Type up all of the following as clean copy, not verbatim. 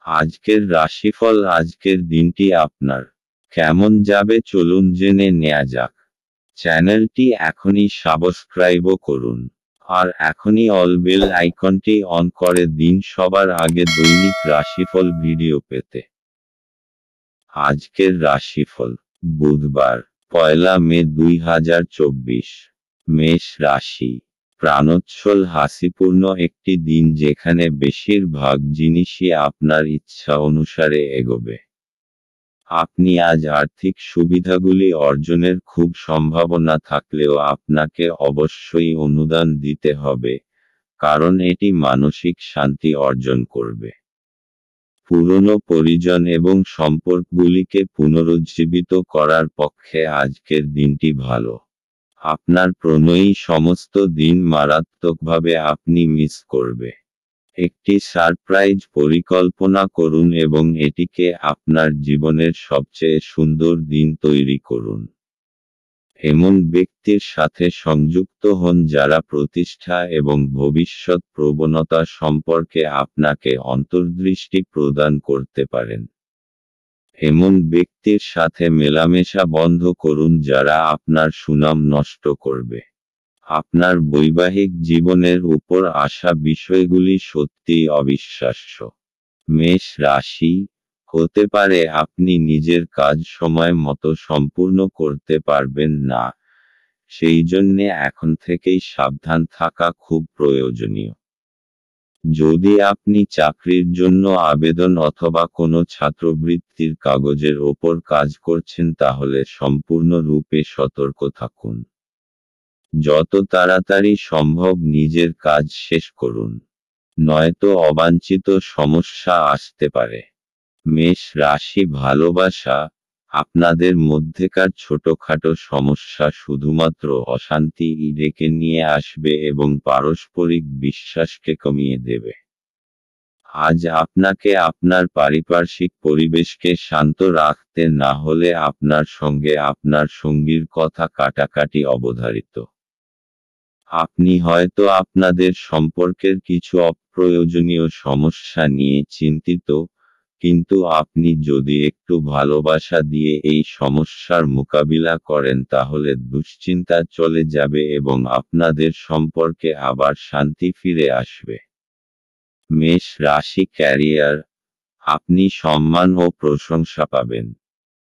আজকের রাশিফল। আজকের দিনটি আপনার কেমন যাবে চলুন জেনে নেওয়া যাক। চ্যানেলটি এখনই সাবস্ক্রাইবও করুন, আর এখনই অল বেল আইকনটি অন করে দিন সবার আগে দৈনিক রাশিফল ভিডিও পেতে। আজকের রাশিফল বুধবার, 1 মে 2024। মেষ রাশি। প্রাণোচ্ছল হাসিপূর্ণ একটি দিন যেখানে বেশিরভাগ জিনিসই আপনার ইচ্ছা অনুসারে এগোবে। আপনি আজ আর্থিক সুবিধাগুলি অর্জনের খুব সম্ভাবনা থাকলেও আপনাকে অবশ্যই অনুদান দিতে হবে, কারণ এটি মানসিক শান্তি অর্জন করবে। পুরনো পরিজন এবং সম্পর্কগুলিকে পুনরুজ্জীবিত করার পক্ষে আজকের দিনটি ভালো। আপনার প্রণয়ী সমস্ত দিন মারাত্মকভাবে আপনি মিস করবে। একটি সারপ্রাইজ পরিকল্পনা করুন এবং এটিকে আপনার জীবনের সবচেয়ে সুন্দর দিন তৈরি করুন। এমন ব্যক্তির সাথে সংযুক্ত হন যারা প্রতিষ্ঠা এবং ভবিষ্যৎ প্রবণতা সম্পর্কে আপনাকে অন্তর্দৃষ্টি প্রদান করতে পারেন। এমন ব্যক্তির সাথে মেলামেশা বন্ধ করুন যারা আপনার সুনাম নষ্ট করবে। আপনার বৈবাহিক জীবনের উপর আসা বিষয়গুলি সত্যিই অবিশ্বাস্য। মেষ রাশি। হতে পারে আপনি নিজের কাজ সময় মতো সম্পূর্ণ করতে পারবেন না, সেই জন্যে এখন থেকেই সাবধান থাকা খুব প্রয়োজনীয়। যদি আপনি চাকরির জন্য আবেদন অথবা কোনো ছাত্রবৃত্তির কাগজের ওপর কাজ করছেন তাহলে সম্পূর্ণরূপে সতর্ক থাকুন। যত তাড়াতাড়ি সম্ভব নিজের কাজ শেষ করুন, নয়তো অবাঞ্ছিত সমস্যা আসতে পারে। মেষ রাশি। ভালোবাসা। আপনাদের মধ্যেকার ছোটখাটো সমস্যা শুধুমাত্র অশান্তি ডেকে নিয়ে আসবে এবং পারস্পরিক বিশ্বাসকে কমিয়ে দেবে। আজ আপনাকে আপনার পারিপার্শ্বিক পরিবেশকে শান্ত রাখতে না হলে আপনার সঙ্গে আপনার সঙ্গীর কথা কাটাকাটি অবধারিত। আপনি হয়তো আপনাদের সম্পর্কের কিছু অপ্রয়োজনীয় সমস্যা নিয়ে চিন্তিত, কিন্তু আপনি যদি একটু ভালোবাসা দিয়ে এই সমস্যার মোকাবিলা করেন তাহলে দুশ্চিন্তা চলে যাবে এবং আপনাদের সম্পর্কে আবার শান্তি ফিরে আসবে। মেষ রাশি। ক্যারিয়ার। আপনি সম্মান ও প্রশংসা পাবেন।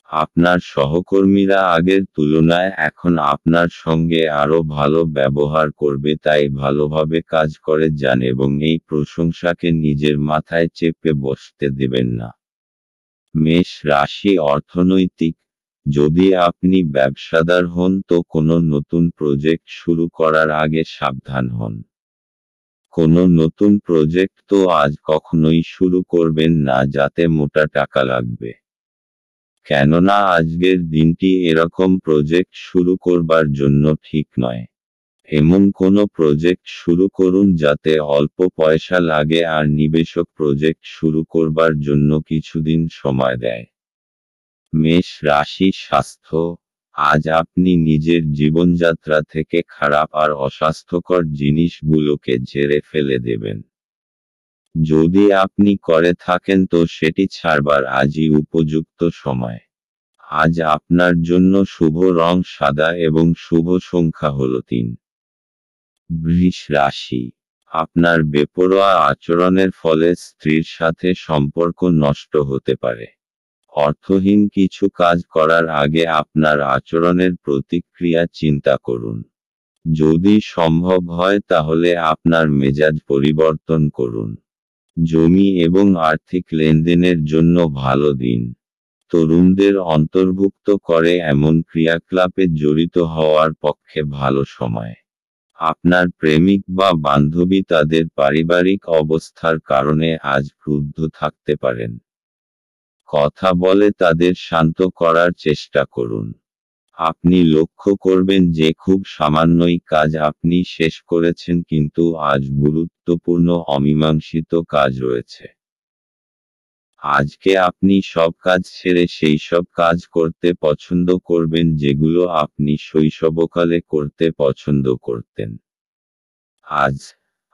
আপনার সহকর্মীরা আগের তুলনায় এখন আপনার সঙ্গে আরও ভালো ব্যবহার করবে, তাই ভালোভাবে কাজ করে যান এবং এই প্রশংসাকে নিজের মাথায় চেপে বসতে দেবেন না। মেষ রাশি। অর্থনৈতিক। যদি আপনি ব্যবসাদার হন তো কোনো নতুন প্রজেক্ট শুরু করার আগে সাবধান হন। কোনো নতুন প্রজেক্ট তো আজ কখনোই শুরু করবেন না যাতে মোটা টাকা লাগবে, কেননা আজকের দিনটি এরকম প্রজেক্ট শুরু করবার জন্য ঠিক নয়। এমন কোনো প্রজেক্ট শুরু করুন যাতে অল্প পয়সা লাগে আর নিবেশক প্রজেক্ট শুরু করবার জন্য কিছুদিন সময় দেয়। মেষ রাশি। স্বাস্থ্য। আজ আপনি নিজের জীবনযাত্রা থেকে খারাপ আর অস্বাস্থ্যকর জিনিসগুলোকে ঝেড়ে ফেলে দেবেন। যদি আপনি করে থাকেন তো সেটি ছাড়বার আজই উপযুক্ত সময়। আজ আপনার জন্য শুভ রং সাদা এবং শুভ সংখ্যা হল 3। বৃষ রাশি। আপনার বেপরোয়া আচরণের ফলে স্ত্রীর সাথে সম্পর্ক নষ্ট হতে পারে। অর্থহীন কিছু কাজ করার আগে আপনার আচরণের প্রতিক্রিয়া চিন্তা করুন। যদি সম্ভব হয় তাহলে আপনার মেজাজ পরিবর্তন করুন। জমি এবং আর্থিক লেনদেনের জন্য ভালো দিন। তরুণদের অন্তর্ভুক্ত করে এমন ক্রিয়াকলাপে জড়িত হওয়ার পক্ষে ভালো সময়। আপনার প্রেমিক বা বান্ধবী তাদের পারিবারিক অবস্থার কারণে আজ ক্রুদ্ধ থাকতে পারেন। কথা বলে তাদের শান্ত করার চেষ্টা করুন। আপনি লক্ষ্য করবেন যে খুব সামান্যই কাজ আপনি শেষ করেছেন, কিন্তু আজ গুরুত্বপূর্ণ অমীমাংসিত কাজ রয়েছে। আজকে আপনি সব কাজ ছেড়ে সেই সব কাজ করতে পছন্দ করবেন যেগুলো আপনি শৈশবকালে করতে পছন্দ করতেন। আজ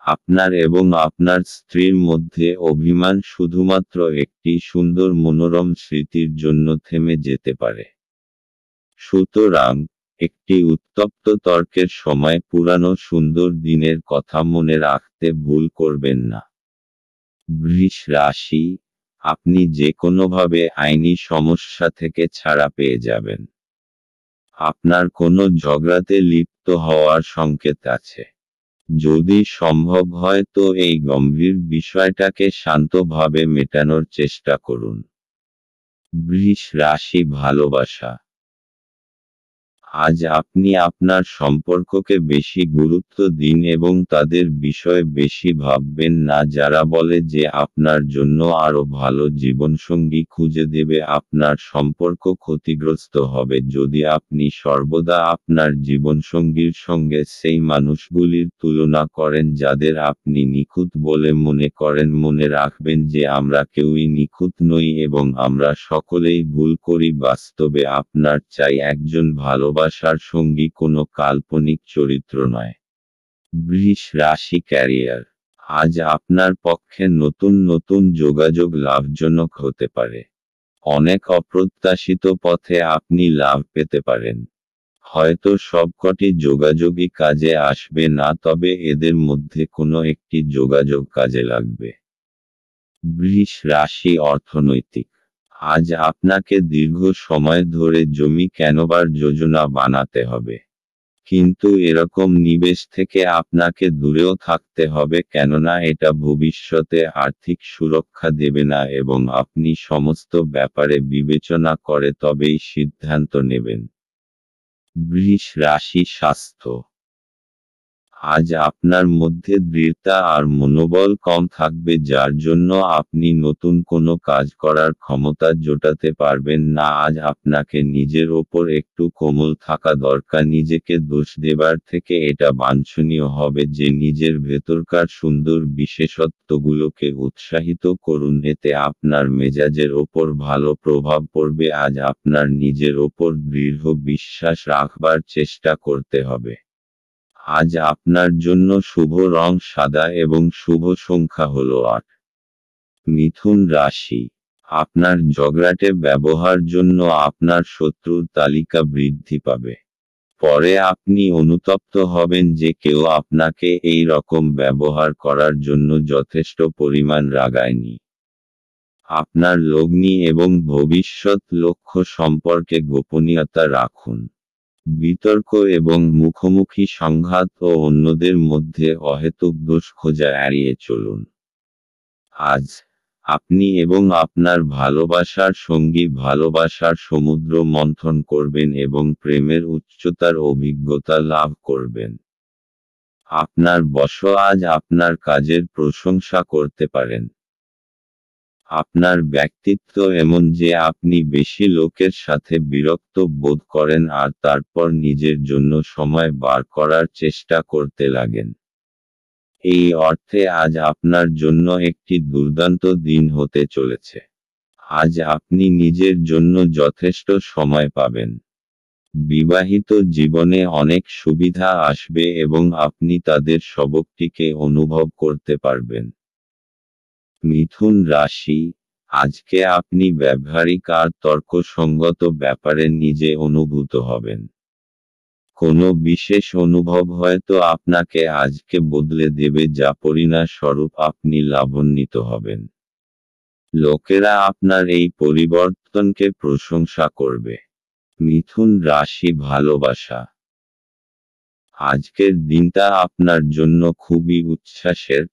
আপনার এবং আপনার স্ত্রীর মধ্যে অভিমান শুধুমাত্র একটি সুন্দর মনোরম স্মৃতির জন্য থেমে যেতে পারে। সুতরাং, একটি উত্তপ্ত তর্কের সময় পুরানো সুন্দর দিনের কথা মনে রাখতে ভুল করবেন না। বৃষ রাশি, আপনি যে কোনোভাবে আইনি সমস্যা থেকে ছাড়া পেয়ে যাবেন। আপনার কোনো ঝগড়াতে লিপ্ত হওয়ার সংকেত আছে। যদি সম্ভব হয় তো এই গম্ভীর বিষয়টাকে শান্তভাবে মেটানোর চেষ্টা করুন। বৃষ রাশি ভালোবাসা, আজ আপনি আপনার সম্পর্ককে বেশি গুরুত্ব দিন এবং তাদের বিষয়ে বেশি ভাববেন না যারা বলে যে আপনার জন্য আরও ভালো জীবনসঙ্গী খুঁজে দেবে। আপনার সম্পর্ক ক্ষতিগ্রস্ত হবে যদি আপনি সর্বদা আপনার জীবনসঙ্গীর সঙ্গে সেই মানুষগুলির তুলনা করেন যাদের আপনি নিখুঁত বলে মনে করেন। মনে রাখবেন যে আমরা কেউই নিখুঁত নই এবং আমরা সকলেই ভুল করি। বাস্তবে আপনার চাই একজন ভালোবাসার সঙ্গী, কোনো কাল্পনিক চরিত্র নয়। বৃষ রাশি ক্যারিয়ার, আজ আপনার পক্ষে নতুন নতুন যোগাযোগ লাভজনক হতে পারে। অনেক অপ্রত্যাশিত পথে আপনি লাভ পেতে পারেন। হয়তো সবকটি যোগাযোগই কাজে আসবে না, তবে এদের মধ্যে কোনো একটি যোগাযোগ কাজে লাগবে। বৃষ রাশি অর্থনৈতিক, আজ আপনাকে দীর্ঘ সময় ধরে জমি কেনবার যোজনা বানাতে হবে। কিন্তু এরকম নিবেশ থেকে আপনাকে দূরেও থাকতে হবে, কেননা এটা ভবিষ্যতে আর্থিক সুরক্ষা দেবে না এবং আপনি সমস্ত ব্যাপারে বিবেচনা করে তবেই সিদ্ধান্ত নেবেন। বৃষ রাশি স্বাস্থ্য, আজ আপনার মধ্যে দৃঢ়তা আর মনোবল কম থাকবে যার জন্য আপনি নতুন কোনো কাজ করার ক্ষমতা জোটাতে পারবেন না। আজ আপনাকে নিজের ওপর একটু কোমল থাকা দরকার। নিজেকে দোষ দেবার থেকে এটা বাঞ্ছনীয় হবে যে নিজের ভেতরকার সুন্দর বিশেষত্বগুলোকে উৎসাহিত করুন, এতে আপনার মেজাজের ওপর ভালো প্রভাব পড়বে। আজ আপনার নিজের ওপর দৃঢ় বিশ্বাস রাখবার চেষ্টা করতে হবে। আজ আপনার জন্য শুভ রং সাদা এবং শুভ সংখ্যা হলো 8। মিথুন রাশি, আপনার ঝগড়াটে ব্যবহার জন্য আপনার শত্রুর তালিকা বৃদ্ধি পাবে। পরে আপনি অনুতপ্ত হবেন যে কেউ আপনাকে এই রকম ব্যবহার করার জন্য যথেষ্ট পরিমাণ রাগায়নি। আপনার লগ্নি এবং ভবিষ্যৎ লক্ষ্য সম্পর্কে গোপনীয়তা রাখুন। বিতর্ক এবং মুখোমুখি সংঘাত ও অন্যদের মধ্যে অহেতুক দোষ খোঁজা এড়িয়ে চলুন। আজ আপনি এবং আপনার ভালোবাসার সঙ্গী ভালোবাসার সমুদ্র মন্থন করবেন এবং প্রেমের উচ্চতার অভিজ্ঞতা লাভ করবেন। আপনার বস আজ আপনার কাজের প্রশংসা করতে পারেন। আপনার ব্যক্তিত্ব এমন যে আপনি বেশি লোকের সাথে বিরক্ত বোধ করেন আর তারপর নিজের জন্য সময় বার করার চেষ্টা করতে লাগেন। এই অর্থে আজ আপনার জন্য একটি দুর্দান্ত দিন হতে চলেছে। আজ আপনি নিজের জন্য যথেষ্ট সময় পাবেন। বিবাহিত জীবনে অনেক সুবিধা আসবে এবং আপনি তাদের সবকটিকে অনুভব করতে পারবেন। মিথুন রাশি, আজকে আপনি ব্যবহারিক আর তর্কসঙ্গত ব্যাপারে নিজে অনুভূত হবেন। কোনো বিশেষ অনুভব হয়তো আপনাকে আজকে বদলে দেবে, যা পরিণামস্বরূপ আপনি লাভান্বিত হবেন। লোকেরা আপনার এই পরিবর্তনকে প্রশংসা করবে। মিথুন রাশি ভালোবাসা, আজকের দিনটা আপনার জন্য খুবই উচ্ছ্বাসের,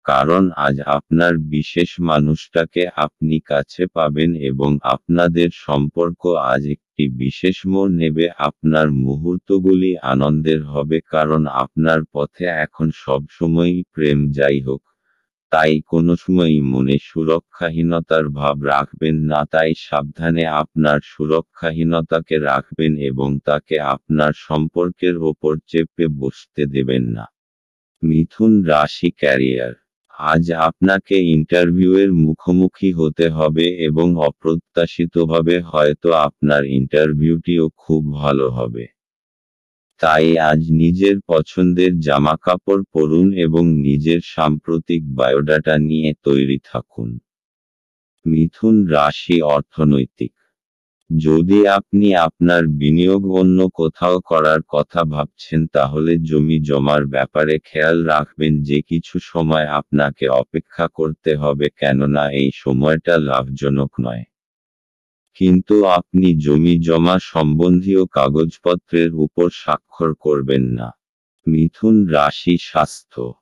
কারণ আজ আপনার বিশেষ মানুষটাকে আপনি কাছে পাবেন এবং আপনাদের সম্পর্ক আজ একটি বিশেষ মোড় নেবে। আপনার মুহূর্তগুলি আনন্দের হবে কারণ আপনার পথে এখন সবসময়ই প্রেম। যাই হোক, তাই কোনো সময়ই মনে সুরক্ষাহীনতার ভাব রাখবেন না। তাই সাবধানে আপনার সুরক্ষাহীনতাকে রাখবেন এবং তাকে আপনার সম্পর্কের ওপর চেপে বসতে দেবেন না। মিথুন রাশি ক্যারিয়ার, আজ আপনাকে ইন্টারভিউয়ের মুখোমুখি হতে হবে এবং অপ্রত্যাশিতভাবে হয়তো আপনার ইন্টারভিউটিও খুব ভালো হবে। তাই আজ নিজের পছন্দের জামাকাপড় পরুন এবং নিজের সাম্প্রতিক বায়োডাটা নিয়ে তৈরি থাকুন। মিথুন রাশি অর্থনৈতিক। যদি আপনি আপনার বিনিয়োগ অন্য কোথাও করার কথা ভাবছেন তাহলে জমি জমার ব্যাপারে খেয়াল রাখবেন যে কিছু সময় আপনাকে অপেক্ষা করতে হবে, কেননা এই সময়টা লাভজনক নয়। কিন্তু আপনি জমি জমা সম্বন্ধীয় কাগজপত্রের উপর স্বাক্ষর করবেন না। মিথুন রাশি স্বাস্থ্য।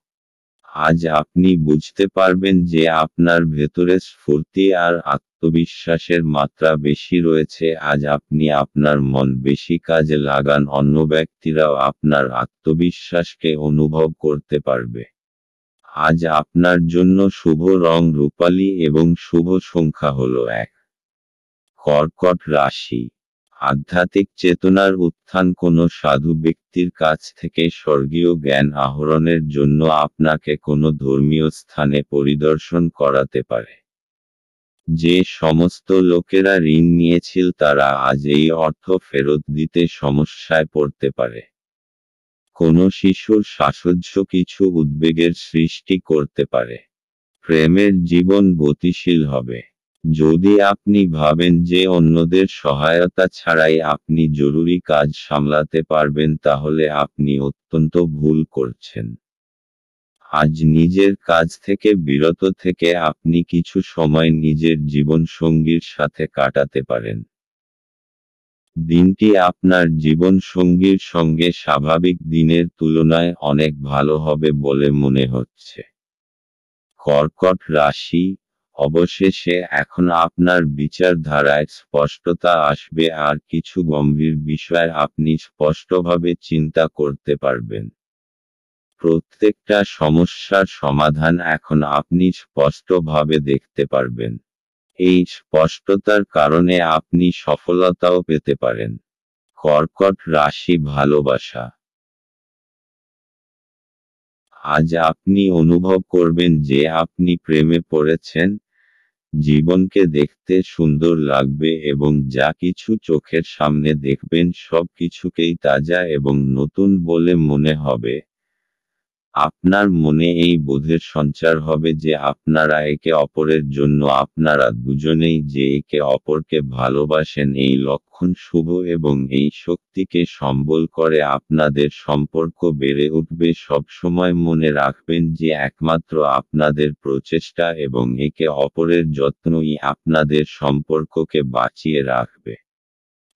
আজ আপনি বুঝতে পারবেন যে আপনার ভেতরে স্ফূর্তি আর আত্মবিশ্বাসের মাত্রা বেশি রয়েছে। আজ আপনি আপনার মন বেশি কাজে লাগান, অন্য ব্যক্তিরাও আপনার আত্মবিশ্বাসকে অনুভব করতে পারবে। আজ আপনার জন্য শুভ রং রূপালী এবং শুভ সংখ্যা হলো 1। কর্কট রাশি। আধ্যাত্মিক চেতনার উত্থান কোনো সাধু ব্যক্তির কাছ থেকে স্বর্গীয় জ্ঞান আহরণের জন্য আপনাকে কোনো ধর্মীয় স্থানে পরিদর্শন করাতে পারে। যে সমস্ত লোকেরা ঋণ নিয়েছিল তারা আজ এই অর্থ ফেরত দিতে সমস্যায় পড়তে পারে। কোনো শিশুর সাহচর্য কিছু উদ্বেগের সৃষ্টি করতে পারে। প্রেমের জীবন গতিশীল হবে। যদি আপনি ভাবেন যে অন্যদের সহায়তা ছাড়াই আপনি জরুরি কাজ সামলাতে পারবেন তাহলে আপনি অত্যন্ত ভুল করছেন। আজ নিজের কাজ থেকে বিরত থেকে আপনি কিছু সময় নিজের জীবনসঙ্গীর সাথে কাটাতে পারেন। দিনটি আপনার জীবনসঙ্গীর সঙ্গে স্বাভাবিক দিনের তুলনায় অনেক ভালো হবে বলে মনে হচ্ছে। কর্কট রাশি। অবশেষে এখন আপনার বিচারধারায় স্পষ্টতা আসবে আর কিছু গম্ভীর বিষয় আপনি স্পষ্টভাবে চিন্তা করতে পারবেন। প্রত্যেকটা সমস্যার সমাধান এখন আপনি স্পষ্টভাবে দেখতে পারবেন। এই স্পষ্টতার কারণে আপনি সফলতাও পেতে পারেন। কর্কট রাশি ভালোবাসা। আজ আপনি অনুভব করবেন যে আপনি প্রেমে পড়েছেন। জীবনকে দেখতে সুন্দর লাগবে এবং যা কিছু চোখের সামনে দেখবেন সব কিছুকেই তাজা এবং নতুন বলে মনে হবে। আপনার মনে এই বোধের সঞ্চার হবে যে আপনারা একে অপরের জন্য আপনারা দুজনেই যে একে অপরকে ভালোবাসেন। এই লক্ষণ শুভ এবং এই শক্তিকে সম্বল করে আপনাদের সম্পর্ক বেড়ে উঠবে। সবসময় মনে রাখবেন যে একমাত্র আপনাদের প্রচেষ্টা এবং একে অপরের যত্নই আপনাদের সম্পর্ককে বাঁচিয়ে রাখবে।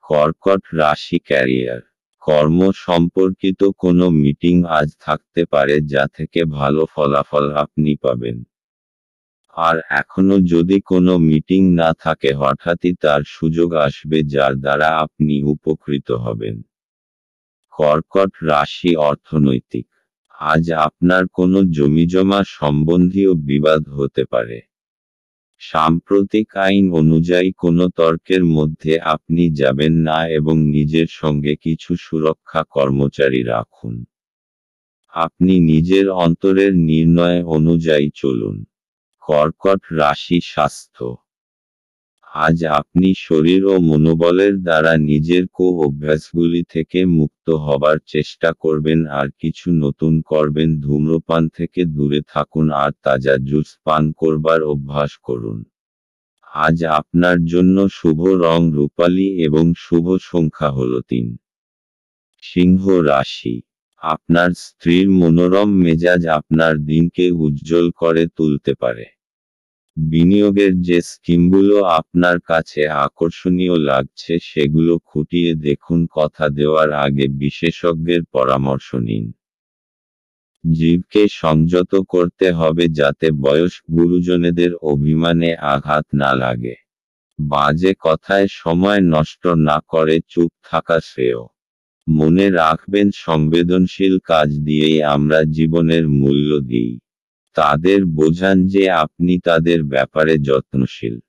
কর্কট রাশি ক্যারিয়ার। কর্ম সম্পর্কিত কোনো মিটিং আজ থাকতে পারে যা থেকে ভালো ফলাফল আপনি পাবেন। আর এখনো যদি কোনো মিটিং না থাকে হঠাৎই তার সুযোগ আসবে যার দ্বারা আপনি উপকৃত হবেন। কর্কট রাশি অর্থনৈতিক। আজ আপনার কোনো জমিজমা সম্বন্ধীয় বিবাদ হতে পারে। সাম্প্রতিক আইন অনুযায়ী কোনো তর্কের মধ্যে আপনি যাবেন না এবং নিজের সঙ্গে কিছু সুরক্ষা কর্মচারী রাখুন। আপনি নিজের অন্তরের নির্ণয় অনুযায়ী চলুন। কর্কট রাশি স্বাস্থ্য। আজ আপনি শরীর ও মনোবলের দ্বারা নিজের অভ্যাসগুলি থেকে মুক্ত হবার চেষ্টা করবেন আর কিছু নতুন করবেন। ধূম্রপান থেকে দূরে থাকুন আর তাজা জুস পান করবার অভ্যাস করুন। আজ আপনার জন্য শুভ রং রূপালী এবং শুভ সংখ্যা হলো 3। সিংহ রাশি। আপনার স্ত্রীর মনোরম মেজাজ আপনার দিনকে উজ্জ্বল করে তুলতে পারে। বিনিয়োগের যে স্কিমগুলো আপনার কাছে আকর্ষণীয় লাগছে সেগুলো খুঁটিয়ে দেখুন। কথা দেওয়ার আগে বিশেষজ্ঞের পরামর্শ নিন। জীবকে সংযত করতে হবে যাতে বয়স্ক গুরুজনেদের অভিমানে আঘাত না লাগে। বাজে কথায় সময় নষ্ট না করে চুপ থাকা শ্রেয়। মনে রাখবেন সংবেদনশীল কাজ দিয়েই আমরা জীবনের মূল্য দিই। তাদের বোঝান যে আপনি তাদের ব্যাপারে যত্নশীল।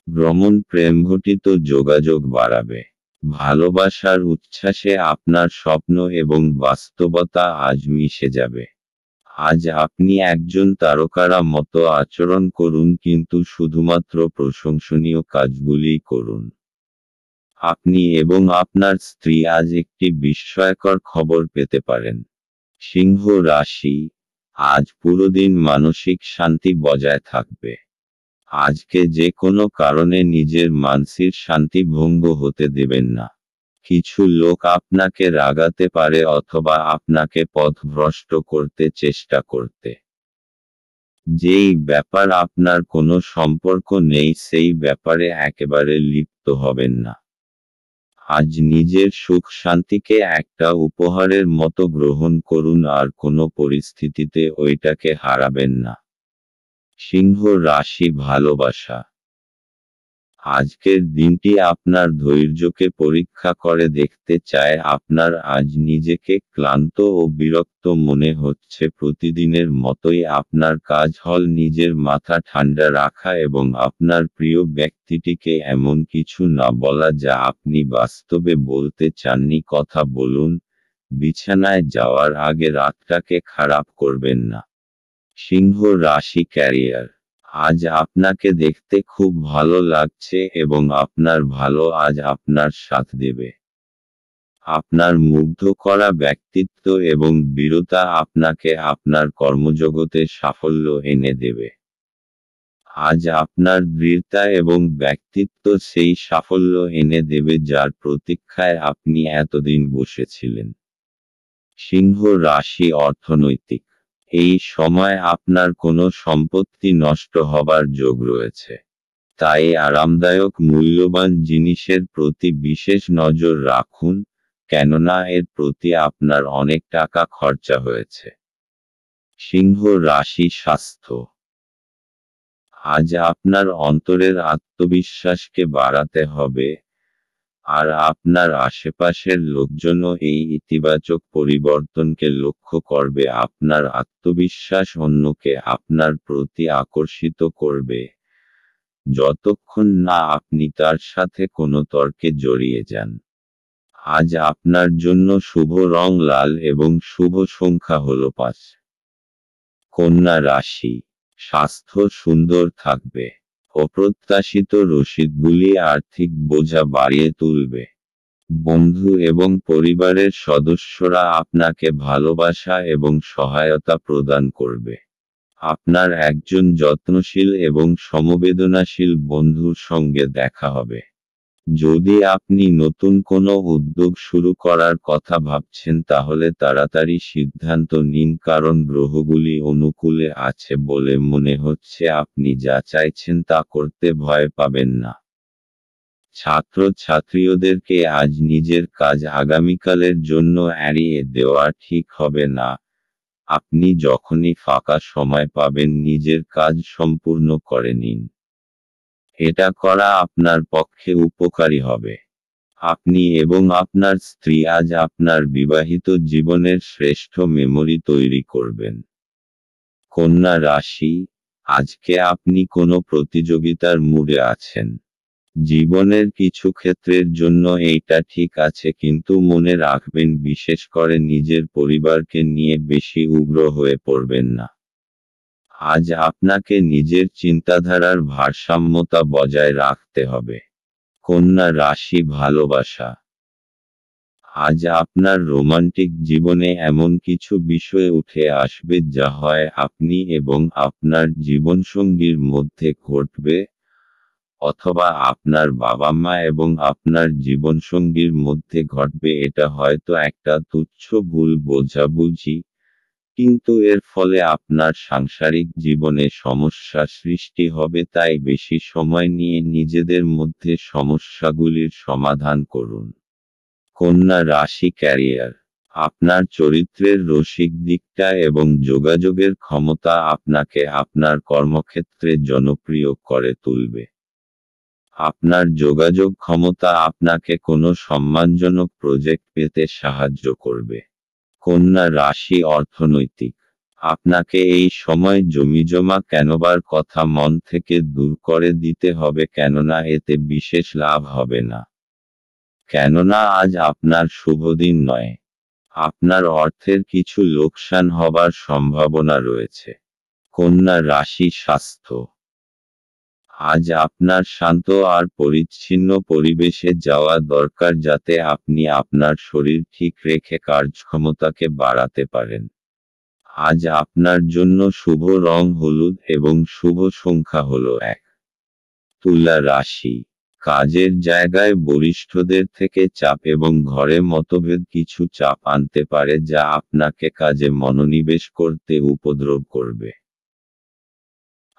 ভ্রমণ প্রেমঘটিত যোগাযোগ বাড়াবে। ভালোবাসার উচ্ছ্বাসে আপনার স্বপ্ন এবং বাস্তবতা আজ মিশে যাবে। আজ আপনি একজন তারকারা মতো আচরণ করুন কিন্তু শুধুমাত্র প্রশংসনীয় কাজগুলিই করুন। আপনি এবং আপনার স্ত্রী আজ একটি বিস্ময়কর খবর পেতে পারেন। সিংহ রাশি, আজ পুরো দিন মানসিক শান্তি বজায় থাকবে। আজকে যে কোনো কারণে নিজের মানসিক শান্তি ভঙ্গ হতে দেবেন না। কিছু লোক আপনাকে রাগাতে পারে অথবা আপনাকে পথভ্রষ্ট করতে চেষ্টা করতে। যেই ব্যাপার আপনার কোনো সম্পর্ক নেই সেই ব্যাপারে একেবারে লিপ্ত হবেন না। আজ নিজের সুখ শান্তিকে একটা উপহারের মতো গ্রহণ করুন আর কোনো পরিস্থিতিতে ওইটাকে হারাবেন না। সিংহ রাশি, ভালোবাসা। আজকের দিনটি আপনার ধৈর্যকে পরীক্ষা করে দেখতে চায়। আপনার আজ নিজেকে ক্লান্ত ও বিরক্ত মনে হচ্ছে। প্রতিদিনের মতোই আপনার কাজ হল নিজের মাথা ঠান্ডা রাখা এবং আপনার প্রিয় ব্যক্তিটিকে এমন কিছু না বলা যা আপনি বাস্তবে বলতে চাননি। কথা বলুন, বিছানায় যাওয়ার আগে রাতটাকে খারাপ করবেন না। সিংহ রাশি, ক্যারিয়ার। আজ আপনাকে দেখতে খুব ভালো লাগছে এবং আপনার ভালো আজ আপনার সাথ দেবে। আপনার মুগ্ধ করা ব্যক্তিত্ব এবং বীরতা আপনাকে আপনার কর্মজগতে সাফল্য এনে দেবে। আজ আপনার দৃঢ়তা এবং ব্যক্তিত্ব সেই সাফল্য এনে দেবে যার প্রতীক্ষায় আপনি এতদিন বসেছিলেন। সিংহ রাশি, অর্থনৈতিক। এই সময় আপনার কোনো সম্পত্তি নষ্ট হবার যোগ রয়েছে। তাই আরামদায়ক মূল্যবান জিনিসের প্রতি বিশেষ নজর রাখুন, কেননা এর প্রতি আপনার অনেক টাকা খরচা হয়েছে। সিংহ রাশি, স্বাস্থ্য। আজ আপনার অন্তরের আত্মবিশ্বাসকে বাড়াতে হবে, আর আপনার আশেপাশের লোকজনও এই ইতিবাচক পরিবর্তনকে লক্ষ্য করবে। আপনার আত্মবিশ্বাস অন্যকে আপনার প্রতি আকর্ষিত করবে, যতক্ষণ না আপনি তার সাথে কোনো তর্কে জড়িয়ে যান। আজ আপনার জন্য শুভ রং লাল এবং শুভ সংখ্যা হল 5। কন্যা রাশি, স্বাস্থ্য সুন্দর থাকবে। অপ্রত্যাশিত রসিদগুলি আর্থিক বোঝা বাড়িয়ে তুলবে। বন্ধু এবং পরিবারের সদস্যরা আপনাকে ভালোবাসা এবং সহায়তা প্রদান করবে। আপনার একজন যত্নশীল এবং সমবেদনাশীল বন্ধুর সঙ্গে দেখা হবে। যদি আপনি নতুন কোনো উদ্যোগ শুরু করার কথা ভাবছেন তাহলে তাড়াতাড়ি সিদ্ধান্ত নিন, কারণ গ্রহগুলি অনুকূলে আছে বলে মনে হচ্ছে। আপনি যা চাইছেন তা করতে ভয় পাবেন না। ছাত্রছাত্রীদেরকে আজ নিজের কাজ আগামীকালের জন্য এড়িয়ে দেওয়া ঠিক হবে না। আপনি যখনই ফাঁকা সময় পাবেন নিজের কাজ সম্পূর্ণ করে নিন। এটা করা আপনার পক্ষে উপকারী হবে। আপনি এবং আপনার স্ত্রী আজ আপনার বিবাহিত জীবনের শ্রেষ্ঠ মেমরি তৈরি করবেন। কন্যা রাশি, আজকে আপনি কোনো প্রতিযোগিতার মুডে আছেন। জীবনের কিছু ক্ষেত্রের জন্য এইটা ঠিক আছে, কিন্তু মনে রাখবেন বিশেষ করে নিজের পরিবারকে নিয়ে বেশি উগ্র হয়ে পড়বেন না। আজ আপনাকে নিজের চিন্তাধারার ভারসাম্যতা বজায় রাখতে হবে। কন্যা রাশি, ভালোবাসা। আজ আপনার রোমান্টিক জীবনে এমন কিছু বিষয় উঠে আসবে যা হয় আপনি এবং আপনার জীবনসঙ্গীর মধ্যে ঘটবে, অথবা আপনার বাবা মা এবং আপনার জীবনসঙ্গীর মধ্যে ঘটবে। এটা হয়তো একটা তুচ্ছ ভুল বোঝাবুঝি, কিন্তু এর ফলে আপনার সাংসারিক জীবনে সমস্যা সৃষ্টি হবে। তাই বেশি সময় নিয়ে নিজেদের মধ্যে সমস্যাগুলির সমাধান করুন। কন্যা রাশি, ক্যারিয়ার। আপনার চরিত্রের রসিক দিকটা এবং যোগাযোগের ক্ষমতা আপনাকে আপনার কর্মক্ষেত্রে জনপ্রিয় করে তুলবে। আপনার যোগাযোগ ক্ষমতা আপনাকে কোনো সম্মানজনক প্রজেক্ট পেতে সাহায্য করবে। কন্যা রাশি, অর্থনৈতিক। আপনাকে এই সময় জমিজমা কেনবার কথা মন থেকে দূর করে দিতে হবে, কেননা এতে বিশেষ লাভ হবে না। কেননা আজ আপনার শুভদিন নয়। আপনার অর্থের কিছু লোকসান হবার সম্ভাবনা রয়েছে। কন্যা রাশি, স্বাস্থ্য। আজ আপনার শান্ত আর পরিচ্ছন্ন পরিবেশে যাওয়া দরকার যাতে আপনি আপনার শরীর ঠিক রেখে কার্যক্ষমতাকে বাড়াতে পারেন। আজ আপনার জন্য শুভ রং হলুদ এবং শুভ সংখ্যা হলো 1। তুলা রাশি, কাজের জায়গায় বরিষ্ঠদের থেকে চাপ এবং ঘরে মতভেদ কিছু চাপ আনতে পারে যা আপনাকে কাজে মনোনিবেশ করতে উপদ্রব করবে।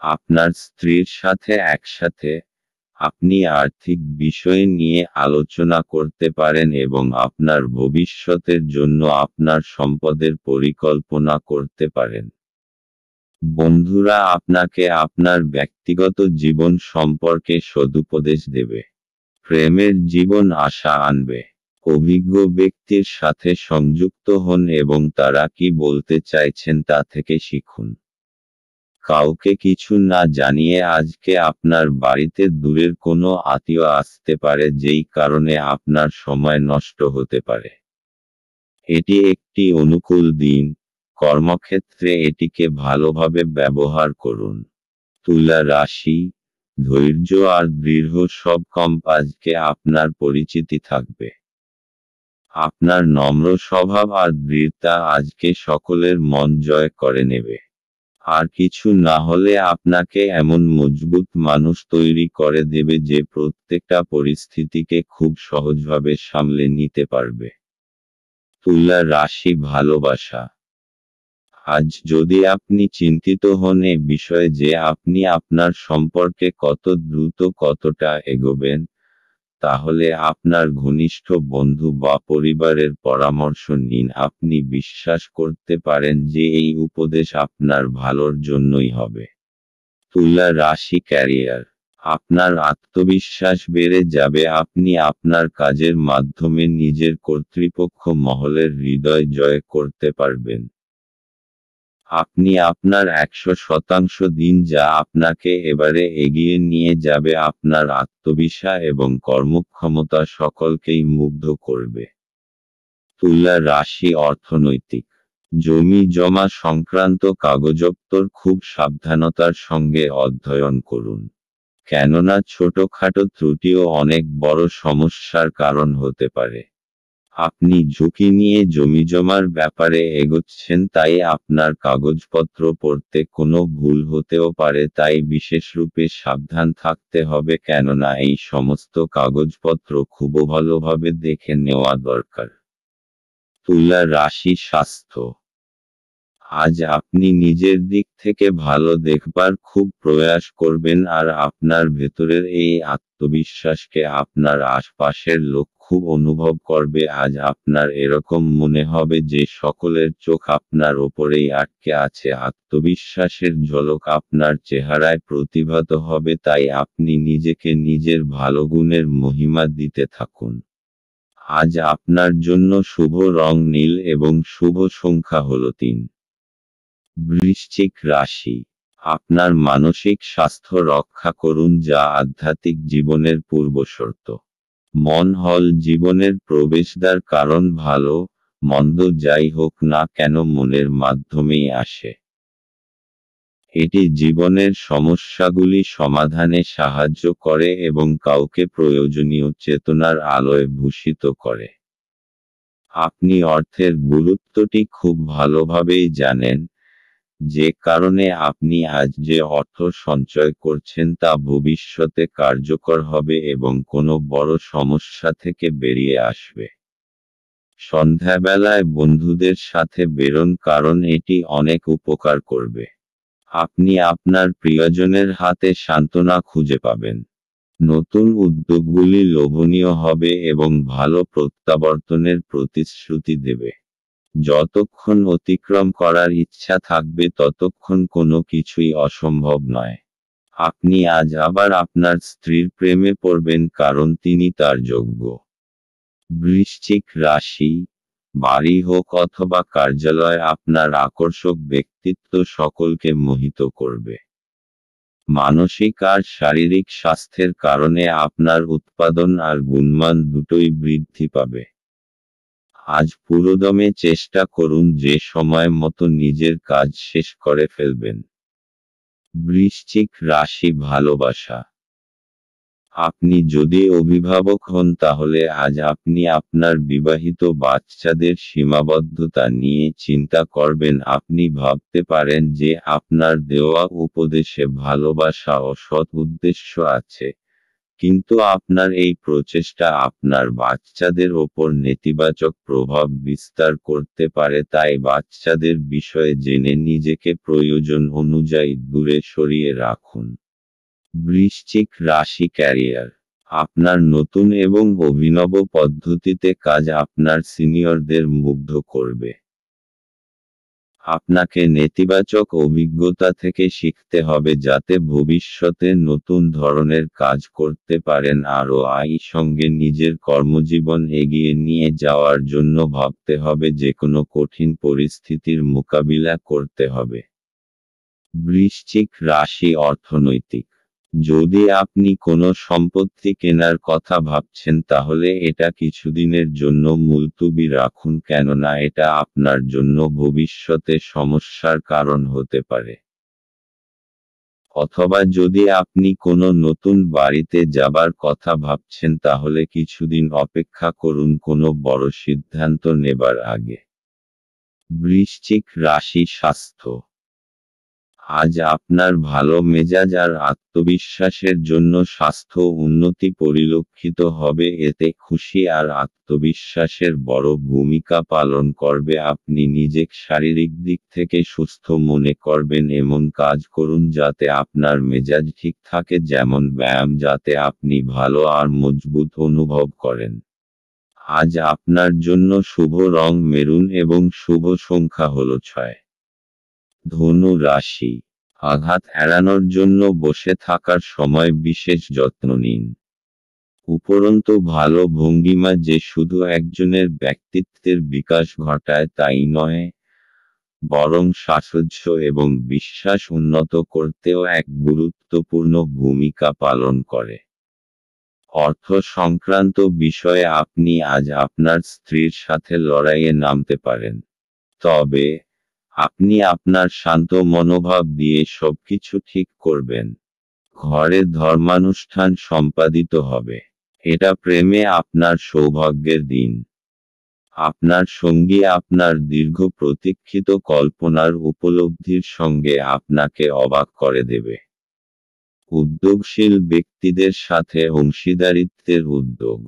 আপনার স্ত্রীর সাথে একসাথে আপনি আর্থিক বিষয় নিয়ে আলোচনা করতে পারেন এবং আপনার ভবিষ্যতের জন্য আপনার সম্পদের পরিকল্পনা করতে পারেন। বন্ধুরা আপনাকে আপনার ব্যক্তিগত জীবন সম্পর্কে সদুপদেশ দেবে। প্রেমের জীবন আশা আনবে। অভিজ্ঞ ব্যক্তির সাথে সংযুক্ত হন এবং তারা কি বলতে চাইছেন তা থেকে শিখুন। কাউকে কিছু না জানিয়ে আজকে আপনার বাড়িতে দূরের কোনো আত্মীয় আসতে পারে যেই কারণে আপনার সময় নষ্ট হতে পারে। এটি একটি অনুকূল দিন, কর্মক্ষেত্রে এটিকে ভালোভাবে ব্যবহার করুন। তুলা রাশি, ধৈর্য আর দৃঢ় সব আজকে আপনার পরিচিতি থাকবে। আপনার নম্র স্বভাব আর দৃঢ়তা আজকে সকলের মন জয় করে নেবে। আর কিছু না হলে আপনাকে এমন মজবুত মানুষ তৈরি করে দেবে যে প্রত্যেকটা পরিস্থিতিকে খুব সহজভাবে সামলে নিতে পারবে। তুলা রাশি, ভালোবাসা। আজ যদি আপনি চিন্তিত হন এ বিষয়ে যে আপনি আপনার সম্পর্কে কত দ্রুত কতটা এগোবেন, তাহলে আপনার ঘনিষ্ঠ বন্ধু বা পরিবারের পরামর্শ নিন। আপনি বিশ্বাস করতে পারেন যে এই উপদেশ আপনার ভালোর জন্যই হবে। তুলা রাশি, ক্যারিয়ার। আপনার আত্মবিশ্বাস বেড়ে যাবে। আপনি আপনার কাজের মাধ্যমে নিজের কর্তৃপক্ষ মহলের হৃদয় জয় করতে পারবেন। আপনি আপনার 100% দিন যা আপনাকে এবারে এগিয়ে নিয়ে যাবে। আপনার আত্মবিশ্বাস এবং কর্মক্ষমতা সকলকেই মুগ্ধ করবে। তুলা রাশি, অর্থনৈতিক। জমি জমা সংক্রান্ত কাগজপত্র খুব সাবধানতার সঙ্গে অধ্যয়ন করুন। কেননা ছোটখাটো ত্রুটিও অনেক বড় সমস্যার কারণ হতে পারে। আপনি ঝুঁকি নিয়ে জমিজমার ব্যাপারে এগোচ্ছেন, তাই আপনার কাগজপত্র পড়তে কোনো ভুল হতেও পারে, তাই বিশেষরূপে সাবধান থাকতে হবে। কেননা এই সমস্ত কাগজপত্র খুব ভালোভাবে দেখে নেওয়া দরকার। তুলা রাশি, স্বাস্থ্য। আজ আপনি নিজের দিক থেকে ভালো দেখবার খুব প্রয়াস করবেন আর আপনার ভেতরের এই আত্মবিশ্বাসকে আপনার আশপাশের লোক খুব অনুভব করবে। আজ আপনার এরকম মনে হবে যে সকলের চোখ আপনার ওপরেই আটকে আছে। আত্মবিশ্বাসের ঝলক আপনার চেহারায় প্রতিভাত হবে, তাই আপনি নিজেকে নিজের ভালো গুণের মহিমা দিতে থাকুন। আজ আপনার জন্য শুভ রং নীল এবং শুভ সংখ্যা হলো 3। বৃশ্চিক রাশি, আপনার মানসিক স্বাস্থ্য রক্ষা করুন যা আধ্যাত্মিক জীবনের পূর্বশর্ত। মন হল জীবনের প্রবেশদ্বার, কারণ ভালো মন্দ যাই হোক না কেন মনের মাধ্যমেই আসে। এটি জীবনের সমস্যাগুলি সমাধানে সাহায্য করে এবং কাউকে প্রয়োজনীয় চেতনার আলোয় ভূষিত করে। আপনি অর্থের গুরুত্বটি খুব ভালোভাবেই জানেন, যে কারণে আপনি আজ যে অর্থ সঞ্চয় করছেন তা ভবিষ্যতে কার্যকর হবে এবং কোনো বড় সমস্যা থেকে বেরিয়ে আসবে। সন্ধ্যাবেলায় বন্ধুদের সাথে বেরোন, কারণ এটি অনেক উপকার করবে। আপনি আপনার প্রিয়জনের হাতে সান্ত্বনা খুঁজে পাবেন। নতুন উদ্যোগগুলি লোভনীয় হবে এবং ভালো প্রত্যাবর্তনের প্রতিশ্রুতি দেবে। যতক্ষণ অতিক্রম করার ইচ্ছা থাকবে ততক্ষণ কোনো কিছুই অসম্ভব নয়। আপনি আজ আবার আপনার স্ত্রীর প্রেমে পড়বেন, কারণ তিনি তার যোগ্য। বৃশ্চিক রাশি, বাড়ি হোক অথবা কার্যালয়, আপনার আকর্ষক ব্যক্তিত্ব সকলকে মোহিত করবে। মানসিক আর শারীরিক স্বাস্থ্যের কারণে আপনার উৎপাদন আর গুণমান দুটোই বৃদ্ধি পাবে। আজ পুরোদমে চেষ্টা করুন যে সময় মতো নিজের কাজ শেষ করে ফেলবেন। বৃশ্চিক রাশি ভালোবাসা। আপনি যদি অভিভাবক হন তাহলে আজ আপনি আপনার বিবাহিত বাচ্চাদের সীমাবদ্ধতা নিয়ে চিন্তা করবেন। আপনি ভাবতে পারেন যে আপনার দেওয়া উপদেশে ভালোবাসা ও সৎ উদ্দেশ্য আছে, কিন্তু আপনার এই প্রচেষ্টা আপনার বাচ্চাদের ওপর নেতিবাচক প্রভাব বিস্তার করতে পারে। তাই বাচ্চাদের বিষয়ে জেনে নিজেকে প্রয়োজন অনুযায়ী দূরে সরিয়ে রাখুন। বৃশ্চিক রাশি ক্যারিয়ার। আপনার নতুন এবং অভিনব পদ্ধতিতে কাজ আপনার সিনিয়রদের মুগ্ধ করবে। আপনাকে নেতিবাচক অভিজ্ঞতা থেকে শিখতে হবে যাতে ভবিষ্যতে নতুন ধরনের কাজ করতে পারেন। আরও সঙ্গে নিজের কর্মজীবন এগিয়ে নিয়ে যাওয়ার জন্য ভাবতে হবে, যে কোনো কঠিন পরিস্থিতির মোকাবিলা করতে হবে। বৃশ্চিক রাশি অর্থনৈতিক। যদি আপনি কোনো সম্পত্তি কেনার কথা ভাবছেন তাহলে এটা কিছুদিনের জন্য মুলতুবি রাখুন, কেননা এটা আপনার জন্য ভবিষ্যতে সমস্যার কারণ হতে পারে। অথবা যদি আপনি কোনো নতুন বাড়িতে যাবার কথা ভাবছেন তাহলে কিছুদিন অপেক্ষা করুন কোনো বড় সিদ্ধান্ত নেবার আগে। বৃশ্চিক রাশি স্বাস্থ্য। আজ আপনার ভালো মেজাজ আর আত্মবিশ্বাসের জন্য স্বাস্থ্য উন্নতি পরিলক্ষিত হবে। এতে খুশি আর আত্মবিশ্বাসের বড় ভূমিকা পালন করবে। আপনি নিজেকে শারীরিক দিক থেকে সুস্থ মনে করবেন। এমন কাজ করুন যাতে আপনার মেজাজ ঠিক থাকে, যেমন ব্যায়াম, যাতে আপনি ভালো আর মজবুত অনুভব করেন। আজ আপনার জন্য শুভ রং মেরুন এবং শুভ সংখ্যা হলো 6। ধনু রাশি। আঘাত এড়ানোর জন্য বসে থাকার সময় বিশেষ যত্ন নিন। উপরন্তু ভালো ভঙ্গিমা যে শুধু একজনের ব্যক্তিত্বের বিকাশ ঘটায় তাই নয়, বরং সাহস এবং বিশ্বাস উন্নত করতেও এক গুরুত্বপূর্ণ ভূমিকা পালন করে। অর্থ সংক্রান্ত বিষয়ে আপনি আজ আপনার স্ত্রীর সাথে লড়াইয়ে নামতে পারেন, তবে আপনি আপনার শান্ত মনোভাব দিয়ে সবকিছু ঠিক করবেন। ঘরে ধর্মানুষ্ঠান সম্পাদিত হবে। এটা প্রেমে আপনার সৌভাগ্যের দিন। আপনার সঙ্গী আপনার দীর্ঘ প্রতীক্ষিত কল্পনার উপলব্ধির সঙ্গে আপনাকে অবাক করে দেবে। উদ্যোগশীল ব্যক্তিদের সাথে অংশীদারিত্বের উদ্যোগ।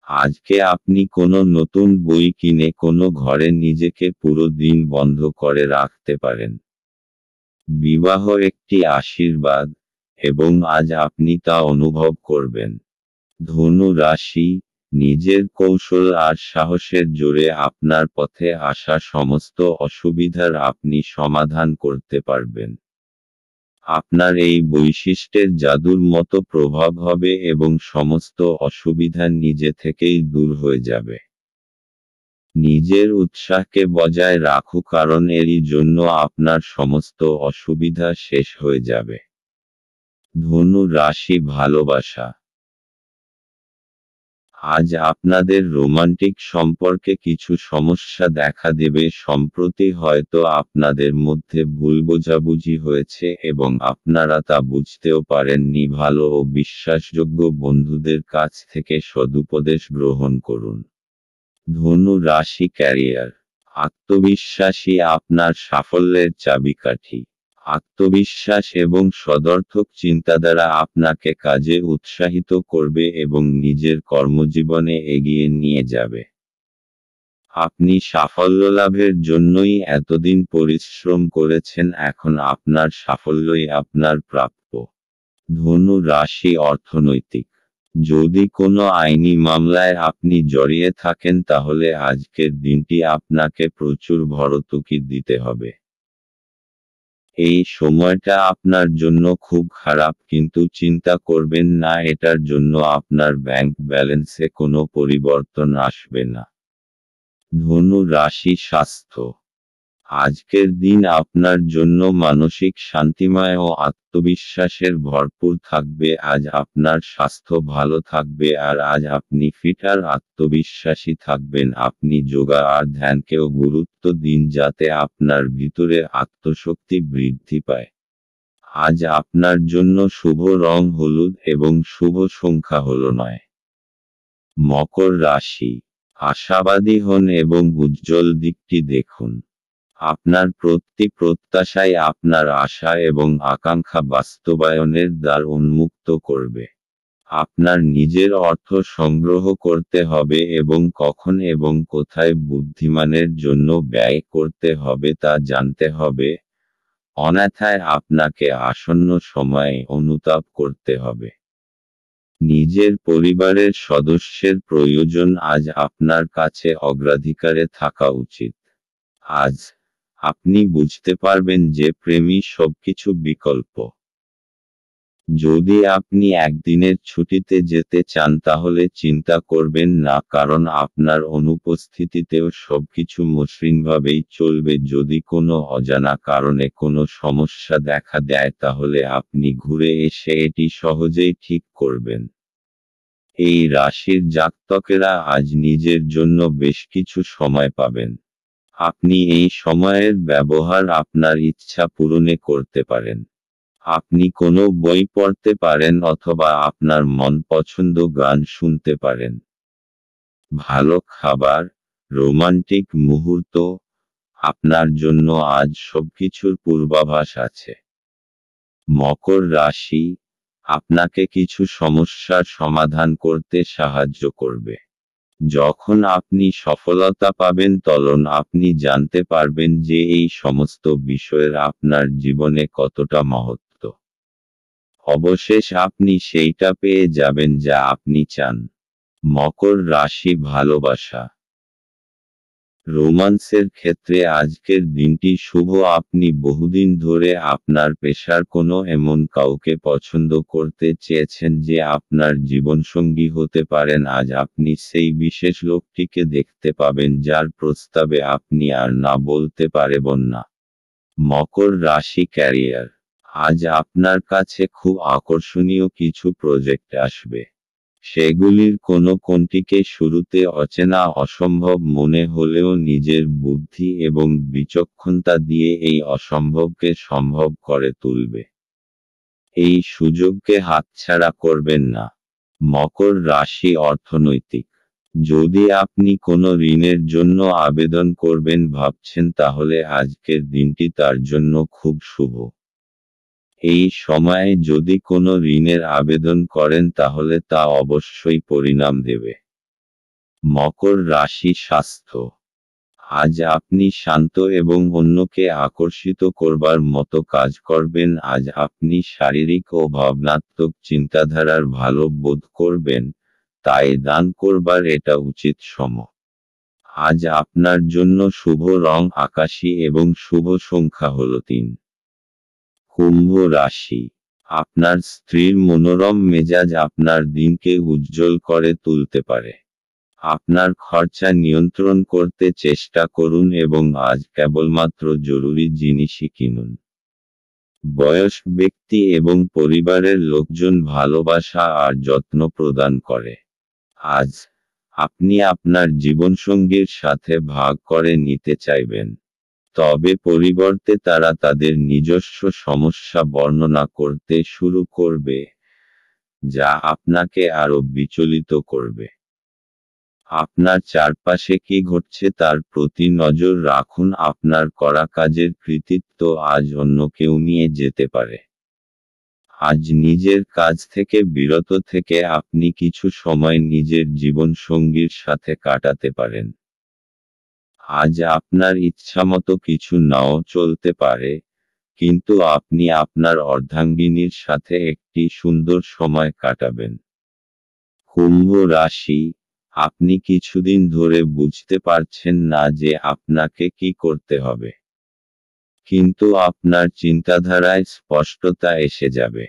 আজকে আপনি কোনো নতুন বই কিনে কোনো ঘরে নিজেকে পুরো দিন বন্ধ করে রাখতে পারেন। বিবাহ একটি আশীর্বাদ, এবং আজ আপনি তা অনুভব করবেন। ধনু রাশি। নিজের কৌশল আর সাহসের জোরে আপনার পথে আসা সমস্ত অসুবিধার আপনি সমাধান করতে পারবেন। আপনার এই বৈশিষ্ট্যের জাদুর মতো প্রভাব হবে এবং সমস্ত অসুবিধা নিজে থেকেই দূর হয়ে যাবে। নিজের উৎসাহকে বজায় রাখুন, কারণ এরই জন্য আপনার সমস্ত অসুবিধা শেষ হয়ে যাবে। ধনু রাশি ভালোবাসা। আজ আপনাদের রোমান্টিক সম্পর্কে কিছু সমস্যা দেখা দেবে। সম্প্রতি হয়তো আপনাদের মধ্যে ভুল বোঝাবুঝি হয়েছে এবং আপনারা তা বুঝতেও পারেননি। ভালো ও বিশ্বাসযোগ্য বন্ধুদের কাছ থেকে সদুপদেশ গ্রহণ করুন। ধনু রাশি ক্যারিয়ার। আত্মবিশ্বাসী আপনার সাফল্যের চাবিকাঠি। আত্মবিশ্বাস এবং সদর্থক চিন্তাধারা আপনাকে কাজে উৎসাহিত করবে এবং নিজের কর্মজীবনে এগিয়ে নিয়ে যাবে। আপনি সাফল্য লাভের জন্যই এতদিন পরিশ্রম করেছেন, এখন আপনার সাফল্যই আপনার প্রাপ্য। ধনু রাশি অর্থনৈতিক। যদি কোনো আইনি মামলায় আপনি জড়িয়ে থাকেন তাহলে আজকের দিনটি আপনাকে প্রচুর ভর্তুকি দিতে হবে। এই সময়টা আপনার জন্য খুব খারাপ, কিন্তু চিন্তা করবেন না, এটার জন্য আপনার ব্যাংক ব্যালেন্সে কোনো পরিবর্তন আসবে না। ধনু রাশি স্বাস্থ্য। আজকের দিন আপনার জন্য মানসিক শান্তিময় ও আত্মবিশ্বাসের ভরপুর থাকবে। আজ আপনার স্বাস্থ্য ভালো থাকবে আর আজ আপনি ফিট আর আত্মবিশ্বাসী থাকবেন। আপনি যোগা আর ধ্যানকেও গুরুত্ব দিন যাতে আপনার ভিতরে আত্মশক্তি বৃদ্ধি পায়। আজ আপনার জন্য শুভ রং হলুদ এবং শুভ সংখ্যা হল 9। মকর রাশি, আশাবাদী হন এবং উজ্জ্বল দিকটি দেখুন। আপনার প্রতি প্রত্যাশাই আপনার আশা এবং আকাঙ্ক্ষা বাস্তবায়নের দ্বার উন্মুক্ত করবে। আপনার নিজের অর্থ সংগ্রহ করতে হবে এবং কখন এবং কোথায় বুদ্ধিমানের জন্য ব্যয় করতে হবে তা জানতে হবে, অন্যথায় আপনাকে আসন্ন সময়ে অনুতাপ করতে হবে। নিজের পরিবারের সদস্যের প্রয়োজন আজ আপনার কাছে অগ্রাধিকারে থাকা উচিত। আজ আপনি বুঝতে পারবেন যে প্রেমই সবকিছু বিকল্প। যদি আপনি একদিনের ছুটিতে যেতে চান তাহলে চিন্তা করবেন না, কারণ আপনার অনুপস্থিতিতেও সবকিছু মসৃণভাবেই চলবে। যদি কোনো অজানা কারণে কোনো সমস্যা দেখা দেয় তাহলে আপনি ঘুরে এসে এটি সহজেই ঠিক করবেন। এই রাশির জাতকেরা আজ নিজের জন্য বেশ কিছু সময় পাবেন। আপনি এই সময়ের ব্যবহার আপনার ইচ্ছা পূরণে করতে পারেন। আপনি কোনো বই পড়তে পারেন অথবা আপনার মন পছন্দ গান শুনতে পারেন। ভালো খাবার, রোমান্টিক মুহূর্ত, আপনার জন্য আজ সবকিছুর পূর্বাভাস আছে। মকর রাশি, আপনাকে কিছু সমস্যার সমাধান করতে সাহায্য করবে। যখন আপনি সফলতা পাবেন তখন আপনি জানতে পারবেন যে এই সমস্ত বিষয়ের আপনার জীবনে কতটা মহত্ব। অবশেষ আপনি সেইটা পেয়ে যাবেন যা আপনি চান। মকর রাশি, ভালোবাসা, রোমান্সের ক্ষেত্রে আজকের দিনটি শুভ। আপনি বহুদিন ধরে আপনার পেশার কোনো এমন কাউকে পছন্দ করতে চেয়েছেন যে আপনার জীবনসঙ্গী হতে পারেন। আজ আপনি সেই বিশেষ লোকটিকে দেখতে পাবেন যার প্রস্তাবে আপনি আর না বলতে পারবেন না। মকর রাশি, ক্যারিয়ার, আজ আপনার কাছে খুব আকর্ষণীয় কিছু প্রজেক্ট আসবে। সেগুলির কোনটিকে শুরুতে অচেনা অসম্ভব মনে হলেও নিজের বুদ্ধি এবং বিচক্ষণতা দিয়ে এই অসম্ভবকে সম্ভব করে তুলবে। এই সুযোগকে হাতছাড়া করবেন না। মকর রাশি, অর্থনৈতিক, যদি আপনি কোনো ঋণের জন্য আবেদন করবেন ভাবছেন তাহলে আজকের দিনটি তার জন্য খুব শুভ। এই সময়ে যদি কোনো ঋণের আবেদন করেন তাহলে তা অবশ্যই পরিণাম দেবে। মকর রাশি, স্বাস্থ্য, আজ আপনি শান্ত এবং অন্যকে আকর্ষিত করবার মতো কাজ করবেন। আজ আপনি শারীরিক ও ভাবনাত্মক চিন্তাধারার ভালো বোধ করবেন, তাই দান করবার এটা উচিত সময়। আজ আপনার জন্য শুভ রং আকাশী এবং শুভ সংখ্যা হল 3। কুম্ভ রাশি, আপনার স্ত্রীর মনোরম মেজাজ আপনার দিনকে উজ্জ্বল করে তুলতে পারে। আপনার খরচা নিয়ন্ত্রণ করতে চেষ্টা করুন এবং আজ কেবলমাত্র জরুরি জিনিসই কিনুন। বয়স্ক ব্যক্তি এবং পরিবারের লোকজন ভালোবাসা আর যত্ন প্রদান করে। আজ আপনি আপনার জীবনসঙ্গীর সাথে ভাগ করে নিতে চাইবেন, তবে পরিবর্তে তারা তাদের নিজস্ব সমস্যা বর্ণনা করতে শুরু করবে, যা আপনাকে আরও বিচলিত করবে। আপনার চারপাশে কি ঘটছে তার প্রতি নজর রাখুন। আপনার করা কাজের কৃতিত্ব আজ অন্য কেউ নিয়ে যেতে পারে। আজ নিজের কাজ থেকে বিরত থেকে আপনি কিছু সময় নিজের জীবনসঙ্গীর সাথে কাটাতে পারেন। আজ আপনার ইচ্ছামতো কিছু নাও চলতে পারে, কিন্তু আপনি আপনার অর্ধাঙ্গিনীর সাথে একটি সুন্দর সময় কাটাবেন। কুম্ভ রাশি, আপনি কিছুদিন ধরে বুঝতে পারছেন না যে আপনাকে কি করতে হবে, কিন্তু আপনার চিন্তাধারায় স্পষ্টতা এসে যাবে।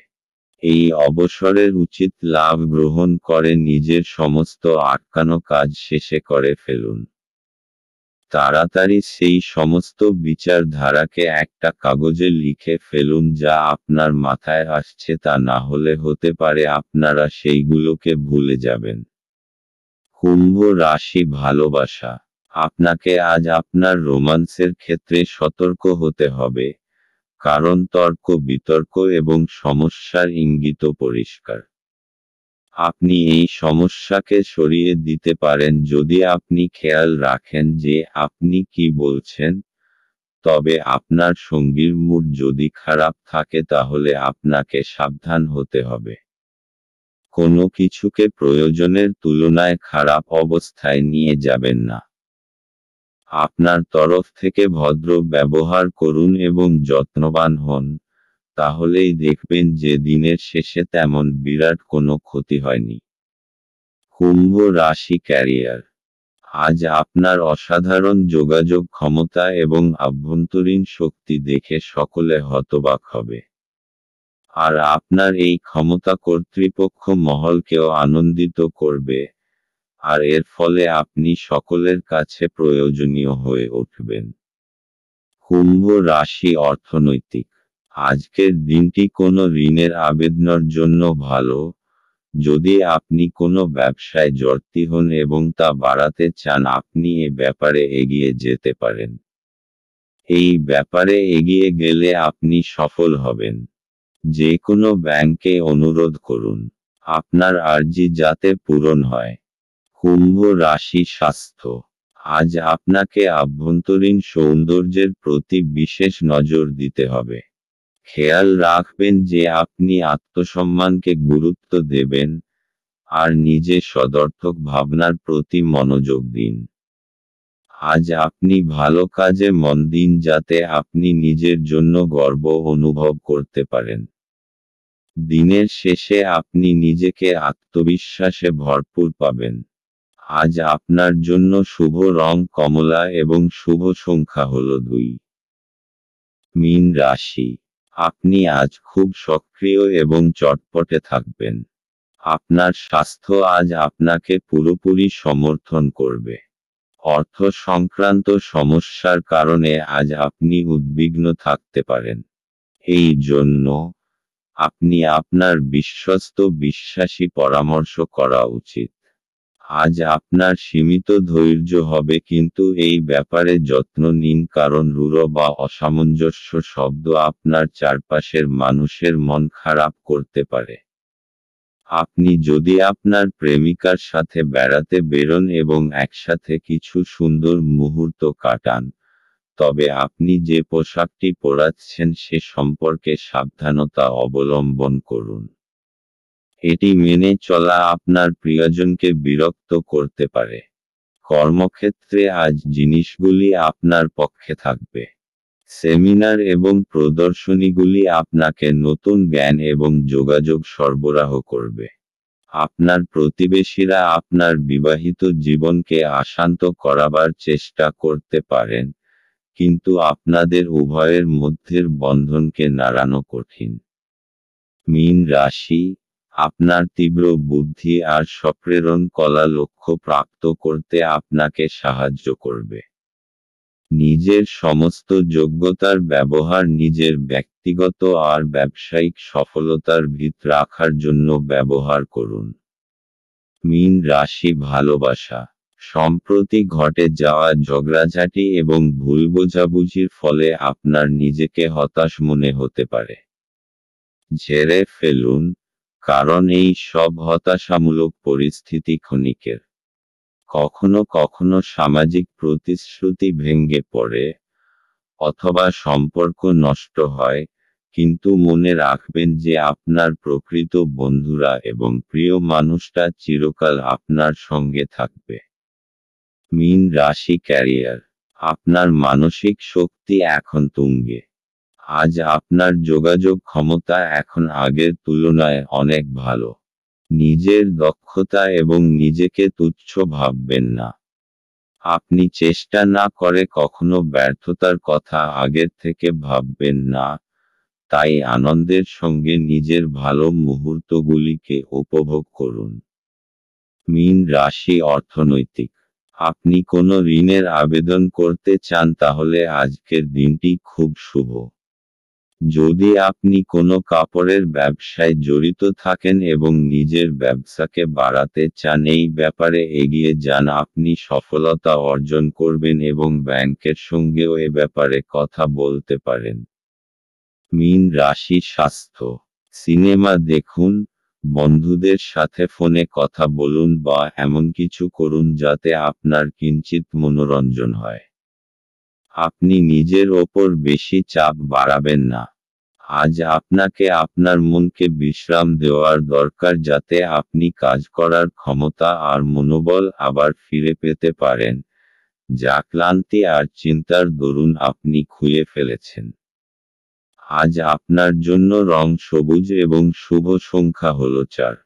এই অবসরের উচিত লাভ গ্রহণ করে নিজের সমস্ত আটকানো কাজ শেষে করে ফেলুন। তাড়াতাড়ি সেই সমস্ত বিচারধারাকে একটা কাগজে লিখে ফেলুন যা আপনার মাথায় আসছে, তা না হলে হতে পারে আপনারা সেইগুলোকে ভুলে যাবেন। কুম্ভ রাশি, ভালোবাসা, আপনাকে আজ আপনার রোমান্সের ক্ষেত্রে সতর্ক হতে হবে, কারণ তর্ক বিতর্ক এবং সমস্যার ইঙ্গিত পরিষ্কার। আপনি এই সমস্যাকে সরিয়ে দিতে পারেন যদি আপনি খেয়াল রাখেন যে আপনি কি বলছেন, তবে আপনার সঙ্গীর মুড যদি খারাপ থাকে তাহলে আপনাকে সাবধান হতে হবে। কোনো কিছুকে প্রয়োজনের তুলনায় খারাপ অবস্থায় নিয়ে যাবেন না। আপনার তরফ থেকে ভদ্র ব্যবহার করুন এবং যত্নবান হন, তাহলেই দেখবেন যে দিনের শেষে তেমন বিরাট কোনো ক্ষতি হয়নি। কুম্ভ রাশি ক্যারিয়ার। আজ আপনার অসাধারণ যোগাযোগ ক্ষমতা এবং আভ্যন্তরীণ শক্তি দেখে সকলে হতবাক হবে। আর আপনার এই ক্ষমতা কর্তৃপক্ষ মহলকেও আনন্দিত করবে, আর এর ফলে আপনি সকলের কাছে প্রয়োজনীয় হয়ে উঠবেন। কুম্ভ রাশি অর্থনৈতিক। আজকের দিনটি কোনো ঋণের আবেদনের জন্য ভালো, যদি আপনি কোনো ব্যবসায় জড়িত হন এবং তা বাড়াতে চান আপনি এ ব্যাপারে এগিয়ে যেতে পারেন। এই ব্যাপারে এগিয়ে গেলে আপনি সফল হবেন। যে কোনো ব্যাংকে অনুরোধ করুন, আপনার আর্জি যাতে পূরণ হয়। কুম্ভ রাশি স্বাস্থ্য। আজ আপনাকে আভ্যন্তরীণ সৌন্দর্যের প্রতি বিশেষ নজর দিতে হবে। খেয়াল রাখবেন যে আপনি আত্মসম্মানকে গুরুত্ব দেবেন, আর নিজে সদর্থক ভাবনার প্রতি মনোযোগ দিন। আজ আপনি ভালো কাজে মন দিন যাতে আপনি নিজের জন্য গর্ব অনুভব করতে পারেন। দিনের শেষে আপনি নিজেকে আত্মবিশ্বাসে ভরপুর পাবেন। আজ আপনার জন্য শুভ রং কমলা এবং শুভ সংখ্যা হল 2। মীন রাশি। আপনি আজ খুব সক্রিয় এবং চটপটে থাকবেন। আপনার স্বাস্থ্য আজ আপনাকে পুরোপুরি সমর্থন করবে। অর্থ সংক্রান্ত সমস্যার কারণে আজ আপনি উদ্বিগ্ন থাকতে পারেন। এই জন্য আপনি আপনার বিশ্বস্ত বিশ্বাসী পরামর্শ করা উচিত। আজ আপনার সীমিত ধৈর্য হবে কিন্তু এই ব্যাপারে যত্ন নিন কারণ রূঢ় বা অসামঞ্জস্য শব্দ আপনার চারপাশের মানুষের মন খারাপ করতে পারে। আপনি যদি আপনার প্রেমিকার সাথে বেড়াতে বেরোন এবং একসাথে কিছু সুন্দর মুহূর্ত কাটান, তবে আপনি যে পোশাকটি পরাচ্ছেন সে সম্পর্কে সাবধানতা অবলম্বন করুন। এটি মেনে চলা আপনার প্রিয়জনকে বিরক্ত করতে পারে। কর্মক্ষেত্রে আজ জিনিসগুলি আপনার পক্ষে থাকবে। সেমিনার এবং প্রদর্শনীগুলি আপনাকে নতুন জ্ঞান এবং যোগাযোগ সরবরাহ করবে। আপনার প্রতিবেশীরা আপনার বিবাহিত জীবনকে অশান্ত করাবার চেষ্টা করতে পারেন, কিন্তু আপনাদের উভয়ের মধ্যের বন্ধনকে নাড়ানো কঠিন। মীন রাশি। আপনার তীব্র বুদ্ধি আর সপ্রেরণ কলা লক্ষ্য প্রাপ্ত করতে আপনাকে সাহায্য করবে। নিজের সমস্ত যোগ্যতার ব্যবহার নিজের ব্যক্তিগত আর ব্যবসায়িক সফলতার ভিত রাখার জন্য ব্যবহার করুন। মীন রাশি ভালোবাসা। সম্প্রতি ঘটে যাওয়া ঝগড়াঝাটি এবং ভুল বোঝাবুঝির ফলে আপনার নিজেকে হতাশ মনে হতে পারে। ঝেড়ে ফেলুন, কারণ এই সব হতাশামূলক পরিস্থিতি ক্ষণিকের। কখনো কখনো সামাজিক প্রতিশ্রুতি ভেঙে পড়ে, অথবা সম্পর্ক নষ্ট হয়, কিন্তু মনে রাখবেন যে আপনার প্রকৃত বন্ধুরা এবং প্রিয় মানুষটা চিরকাল আপনার সঙ্গে থাকবে। মীন রাশি ক্যারিয়ার। আপনার মানসিক শক্তি এখন তুঙ্গে। আজ আপনার যোগাযোগ ক্ষমতা এখন আগের তুলনায় অনেক ভালো। নিজের দক্ষতা এবং নিজেকে তুচ্ছ ভাববেন না। আপনি চেষ্টা না করে কখনো ব্যর্থতার কথা আগের থেকে ভাববেন না, তাই আনন্দের সঙ্গে নিজের ভালো মুহূর্তগুলিকে উপভোগ করুন। মীন রাশি অর্থনৈতিক। আপনি কোনো ঋণের আবেদন করতে চান তাহলে আজকের দিনটি খুব শুভ। যদি আপনি কোনো কাপড়ের ব্যবসায় জড়িত থাকেন এবং নিজের ব্যবসাকে বাড়াতে চান এই ব্যাপারে এগিয়ে যান আপনি সফলতা অর্জন করবেন এবং ব্যাংকের সঙ্গেও এ ব্যাপারে কথা বলতে পারেন। মীন রাশি স্বাস্থ্য, সিনেমা দেখুন, বন্ধুদের সাথে ফোনে কথা বলুন বা এমন কিছু করুন যাতে আপনার কিঞ্চিৎ মনোরঞ্জন হয়। আপনি নিজের ওপর বেশি চাপ বাড়াবেন না। আজ আপনাকে আপনার মনকে বিশ্রাম দেওয়ার দরকার যাতে আপনি কাজ করার ক্ষমতা আর মনোবল আবার ফিরে পেতে পারেন, যা ক্লান্তি আর চিন্তার দরুন আপনি খুইয়ে ফেলেছেন। আজ আপনার জন্য রং সবুজ এবং শুভ সংখ্যা হল 4।